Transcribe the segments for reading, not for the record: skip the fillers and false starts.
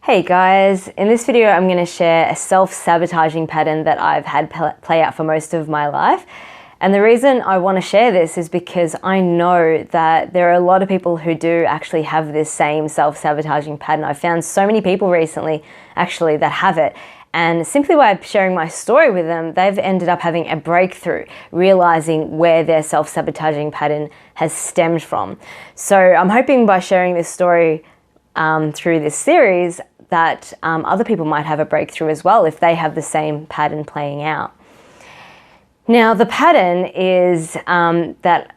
Hey guys, in this video I'm going to share a self-sabotaging pattern that I've had play out for most of my life. And the reason I want to share this is because I know that there are a lot of people who do actually have this same self-sabotaging pattern. I've found so many people recently actually that have it. And simply by sharing my story with them, they've ended up having a breakthrough, realizing where their self-sabotaging pattern has stemmed from. So I'm hoping by sharing this story through this series that other people might have a breakthrough as well if they have the same pattern playing out. Now the pattern is that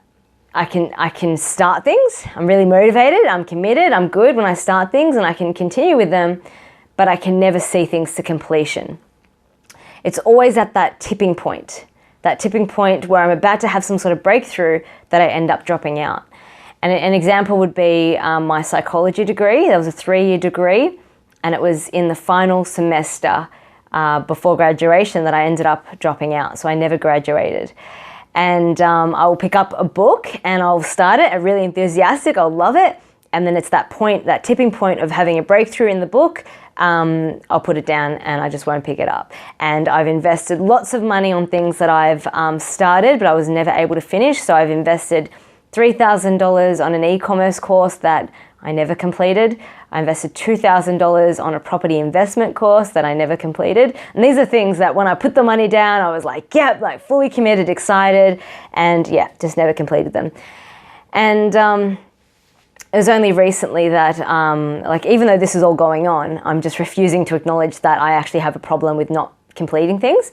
I can start things. I'm really motivated, I'm committed, I'm good when I start things and I can continue with them, but I can never see things to completion. It's always at that tipping point where I'm about to have some sort of breakthrough that I end up dropping out. And an example would be my psychology degree. That was a 3-year degree, and it was in the final semester before graduation that I ended up dropping out. So I never graduated. And I will pick up a book and I'll start it. I'm really enthusiastic. I'll love it. And then it's that point, that tipping point of having a breakthrough in the book. I'll put it down and I just won't pick it up. And I've invested lots of money on things that I've started, but I was never able to finish. So I've invested $3,000 on an e-commerce course that I never completed. I invested $2,000 on a property investment course that I never completed. And these are things that when I put the money down, I was like, yeah, like fully committed, excited, and yeah, just never completed them. And it was only recently that, like, even though this is all going on, I'm just refusing to acknowledge that I actually have a problem with not completing things.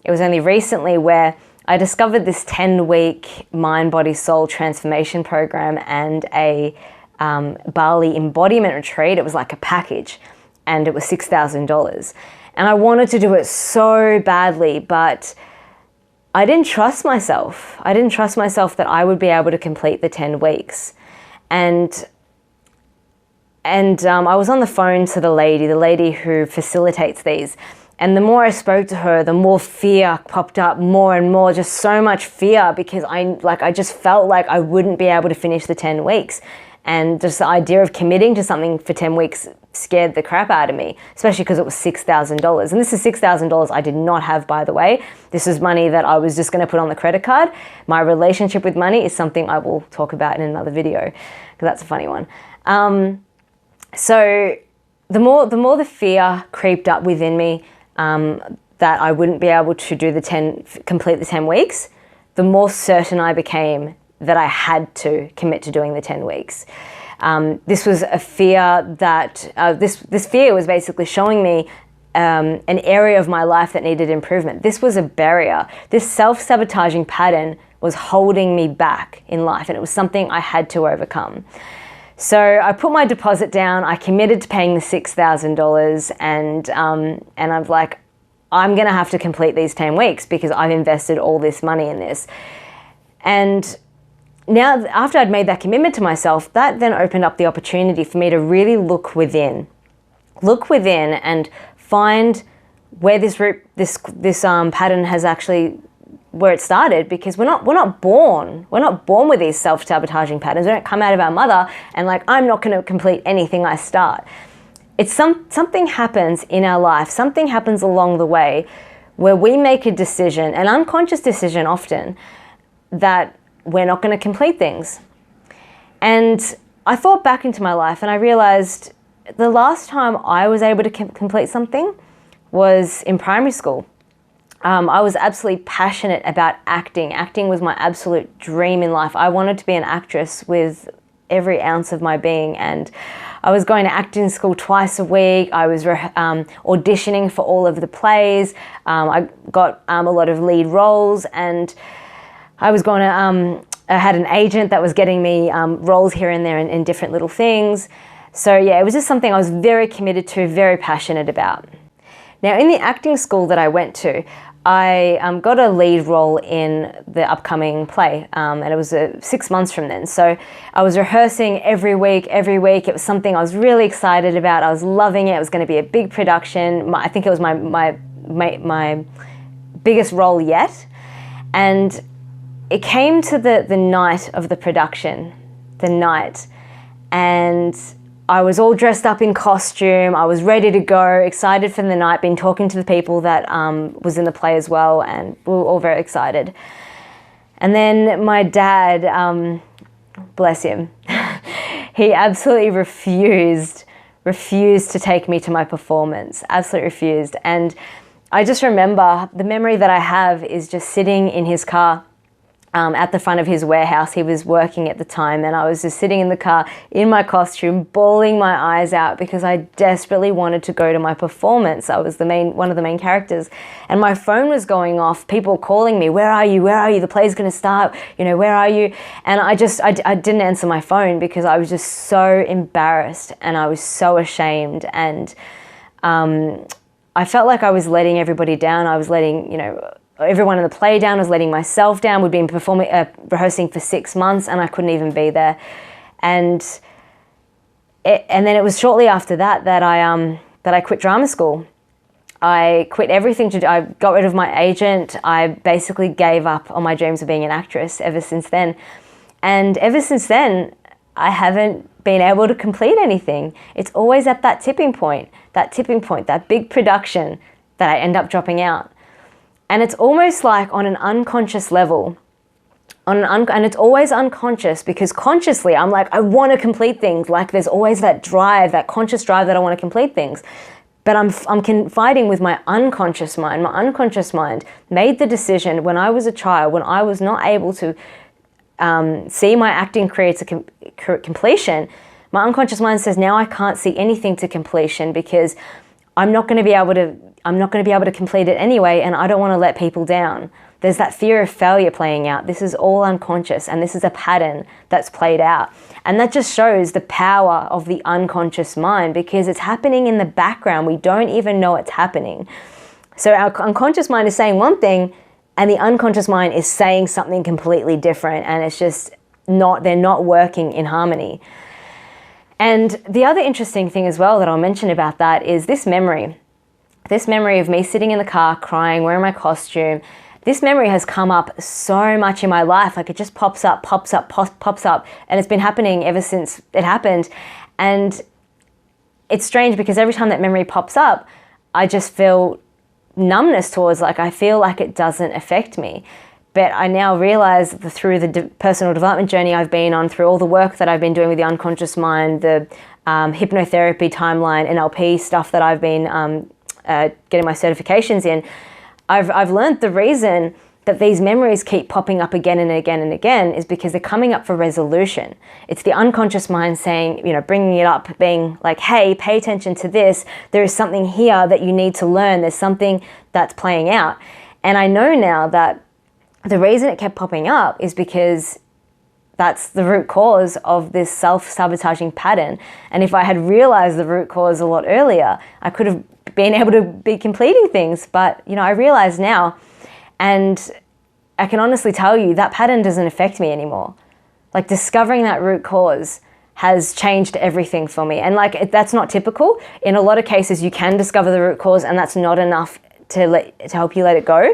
It was only recently where I discovered this 10-week mind, body, soul transformation program and a Bali embodiment retreat. It was like a package and it was $6,000. And I wanted to do it so badly, but I didn't trust myself. I didn't trust myself that I would be able to complete the 10 weeks. And I was on the phone to the lady who facilitates these. And the more I spoke to her, the more fear popped up, more and more, just so much fear, because I just felt like I wouldn't be able to finish the 10 weeks. And just the idea of committing to something for 10 weeks scared the crap out of me, especially because it was $6,000. And this is $6,000 I did not have, by the way. This is money that I was just going to put on the credit card. My relationship with money is something I will talk about in another video, because that's a funny one. So the more the fear creeped up within me, that I wouldn't be able to complete the 10 weeks, the more certain I became that I had to commit to doing the 10 weeks. This was a fear that, this fear was basically showing me an area of my life that needed improvement. This was a barrier. This self-sabotaging pattern was holding me back in life, and it was something I had to overcome. So I put my deposit down, I committed to paying the $6,000, and I'm like, I'm gonna have to complete these 10 weeks because I've invested all this money in this. And now, after I'd made that commitment to myself, that then opened up the opportunity for me to really look within and find where this pattern has actually, where it started, because we're not born with these self-sabotaging patterns. They don't come out of our mother and like, I'm not going to complete anything I start. It's something happens in our life, something happens along the way where we make a decision, an unconscious decision often, that we're not going to complete things. And I thought back into my life and I realized the last time I was able to complete something was in primary school. I was absolutely passionate about acting. Acting was my absolute dream in life. I wanted to be an actress with every ounce of my being, and I was going to acting school twice a week. I was auditioning for all of the plays. I got a lot of lead roles, and I was going to, I had an agent that was getting me roles here and there in different little things. So yeah, it was just something I was very committed to, very passionate about. Now in the acting school that I went to, I got a lead role in the upcoming play, and it was 6 months from then. So I was rehearsing every week. It was something I was really excited about. I was loving it. It was going to be a big production. I think it was my biggest role yet. And it came to the night of the production, and I was all dressed up in costume. I was ready to go, excited for the night, been talking to the people that was in the play as well, and we were all very excited. And then my dad, bless him, he absolutely refused to take me to my performance, absolutely refused. And I just remember the memory that I have is just sitting in his car at the front of his warehouse. He was working at the time, and I was just sitting in the car in my costume, bawling my eyes out because I desperately wanted to go to my performance. I was one of the main characters, and my phone was going off, people calling me, where are you, the play's going to start, where are you? And I didn't answer my phone because I was just so embarrassed and I was so ashamed, and I felt like I was letting everybody down. I was letting everyone in the play down, was letting myself down. We'd been rehearsing for 6 months and I couldn't even be there. And then it was shortly after that I quit drama school. I quit everything I got rid of my agent. I basically gave up on my dreams of being an actress ever since then. And ever since then, I haven't been able to complete anything. It's always at that tipping point, that big production that I end up dropping out. And it's almost like on an unconscious level, and it's always unconscious because consciously I'm like, I want to complete things. Like there's always that drive, that conscious drive that I want to complete things. But I'm confiding with my unconscious mind. My unconscious mind made the decision when I was a child, when I was not able to see my acting career to completion. My unconscious mind says, now I can't see anything to completion because I'm not going to be able to complete it anyway, and I don't want to let people down. There's that fear of failure playing out. This is all unconscious, and this is a pattern that's played out. And that just shows the power of the unconscious mind because it's happening in the background. We don't even know it's happening. So our unconscious mind is saying one thing, and the unconscious mind is saying something completely different, and it's just they're not working in harmony. And the other interesting thing as well that I'll mention about that is this memory of me sitting in the car crying, wearing my costume. This memory has come up so much in my life. Like it just pops up. And it's been happening ever since it happened. And it's strange because every time that memory pops up, I just feel numbness towards, like I feel like it doesn't affect me. But I now realize that through the personal development journey I've been on, through all the work that I've been doing with the unconscious mind, the hypnotherapy timeline, NLP stuff that I've been getting my certifications in, I've learned the reason that these memories keep popping up again and again and again is because they're coming up for resolution. It's the unconscious mind saying, bringing it up, being like, hey, pay attention to this. There is something here that you need to learn. There's something that's playing out. And I know now that the reason it kept popping up is because that's the root cause of this self-sabotaging pattern. And if I had realized the root cause a lot earlier, I could have been able to be completing things. But, I realize now, and I can honestly tell you that pattern doesn't affect me anymore. Like discovering that root cause has changed everything for me. And that's not typical. In a lot of cases, you can discover the root cause and that's not enough to help you let it go.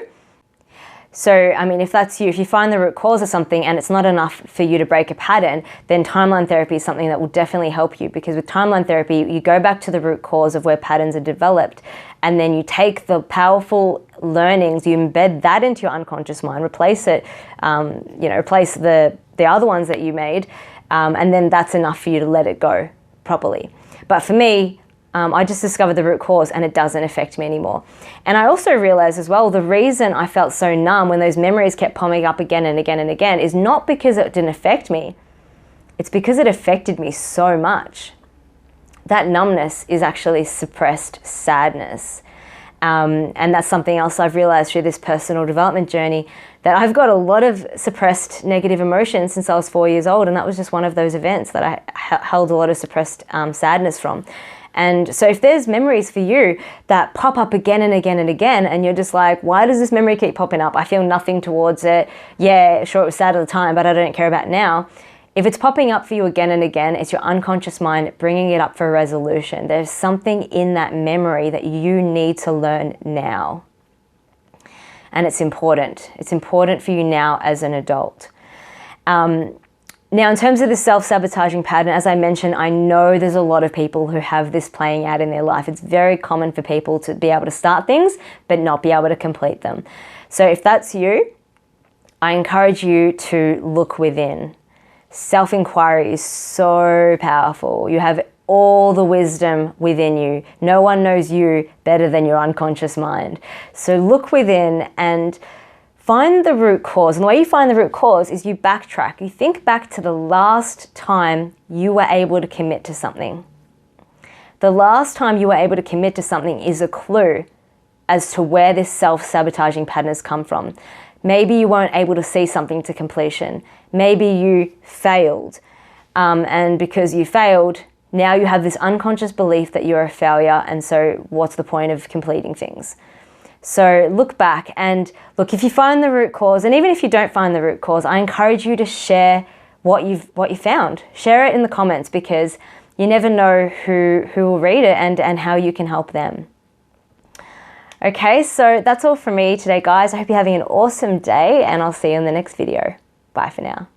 So, if that's you, if you find the root cause of something and it's not enough for you to break a pattern, then timeline therapy is something that will definitely help you, because with timeline therapy, you go back to the root cause of where patterns are developed, and then you take the powerful learnings, you embed that into your unconscious mind, replace it, replace the other ones that you made, and then that's enough for you to let it go properly. But for me, I just discovered the root cause and it doesn't affect me anymore. And I also realized as well, the reason I felt so numb when those memories kept popping up again and again and again is not because it didn't affect me. It's because it affected me so much. That numbness is actually suppressed sadness. And that's something else I've realized through this personal development journey, that I've got a lot of suppressed negative emotions since I was 4 years old. And that was just one of those events that I held a lot of suppressed sadness from. And so if there's memories for you that pop up again and again and again, and you're just like, why does this memory keep popping up? I feel nothing towards it. Yeah, sure, it was sad at the time, but I don't care about it now. If it's popping up for you again and again, it's your unconscious mind bringing it up for resolution. There's something in that memory that you need to learn now. And it's important. It's important for you now as an adult. Now, in terms of the self-sabotaging pattern, as I mentioned, I know there's a lot of people who have this playing out in their life. It's very common for people to be able to start things, but not be able to complete them. So if that's you, I encourage you to look within. Self-inquiry is so powerful. You have all the wisdom within you. No one knows you better than your unconscious mind. So look within and find the root cause. And the way you find the root cause is you backtrack. You think back to the last time you were able to commit to something. The last time you were able to commit to something is a clue as to where this self-sabotaging pattern has come from. Maybe you weren't able to see something to completion. Maybe you failed. And because you failed, now you have this unconscious belief that you're a failure, and so what's the point of completing things? So look back and look, if you find the root cause, and even if you don't find the root cause, I encourage you to share what you found. Share it in the comments, because you never know who will read it and how you can help them. Okay, so that's all from me today, guys. I hope you're having an awesome day, and I'll see you in the next video. Bye for now.